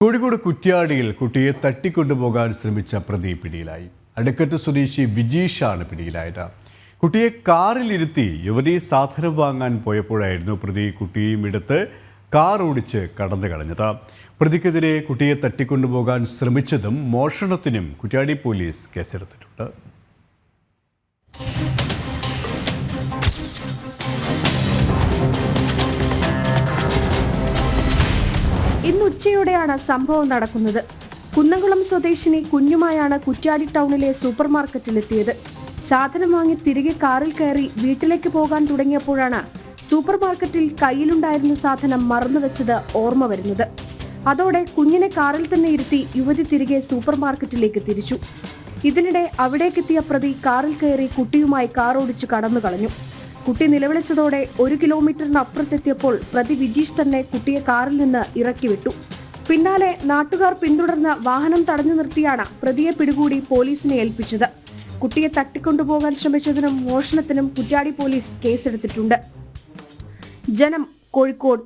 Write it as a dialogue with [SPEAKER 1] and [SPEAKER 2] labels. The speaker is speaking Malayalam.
[SPEAKER 1] കോഴിക്കോട് കുറ്റ്യാടിയിൽ കുട്ടിയെ തട്ടിക്കൊണ്ടുപോകാൻ ശ്രമിച്ച പ്രതി പിടിയിലായി. അടക്കത്ത് സ്വദേശി വിജീഷാണ് പിടിയിലായത്. കുട്ടിയെ കാറിലിരുത്തി യുവതി സാധനം വാങ്ങാൻ പോയപ്പോഴായിരുന്നു പ്രതി കുട്ടിയെയും എടുത്ത് കാർ ഓടിച്ച് കടന്നു കളഞ്ഞത്. പ്രതിക്കെതിരെ കുട്ടിയെ തട്ടിക്കൊണ്ടുപോകാൻ ശ്രമിച്ചതും മോഷണത്തിനും കുറ്റ്യാടി പോലീസ് കേസെടുത്തിട്ടുണ്ട്.
[SPEAKER 2] ഇന്ന് ഉച്ചയോടെയാണ് സംഭവം നടക്കുന്നത്. കുന്നംകുളം സ്വദേശിനി കുഞ്ഞുമായാണ് കുറ്റ്യാടി ടൗണിലെ സൂപ്പർ മാർക്കറ്റിലെത്തിയത്. സാധനം വാങ്ങി തിരികെ കാറിൽ കയറി വീട്ടിലേക്ക് പോകാൻ തുടങ്ങിയപ്പോഴാണ് സൂപ്പർ മാർക്കറ്റിൽ കയ്യിലുണ്ടായിരുന്ന സാധനം മറന്നുവെച്ചത് ഓർമ്മ വരുന്നത്. അതോടെ കുഞ്ഞിനെ കാറിൽ തന്നെ ഇരുത്തി യുവതി തിരികെ സൂപ്പർ മാർക്കറ്റിലേക്ക് തിരിച്ചു. ഇതിനിടെ അവിടേക്കെത്തിയ പ്രതി കാറിൽ കയറി കുട്ടിയുമായി കാർ ഓടിച്ചു കടന്നു കളഞ്ഞു. കുട്ടി നിലവിളിച്ചതോടെ 1 കിലോമീറ്ററിനപ്പുറത്തെത്തിയപ്പോൾ പ്രതി വിജീഷ് തന്നെ കുട്ടിയെ കാറിൽ നിന്ന് ഇറക്കി വിട്ടു. പിന്നാലെ നാട്ടുകാർ പിന്തുടർന്ന് വാഹനം തടഞ്ഞു നിർത്തിയാണ് പ്രതിയെ പിടികൂടി പോലീസിനെ ഏൽപ്പിച്ചത്. കുട്ടിയെ തട്ടിക്കൊണ്ടുപോകാൻ ശ്രമിച്ചതിനും മോഷണത്തിനും കുറ്റ്യാടി പോലീസ് കേസെടുത്തിട്ടുണ്ട്. ജനം, കോഴിക്കോട്.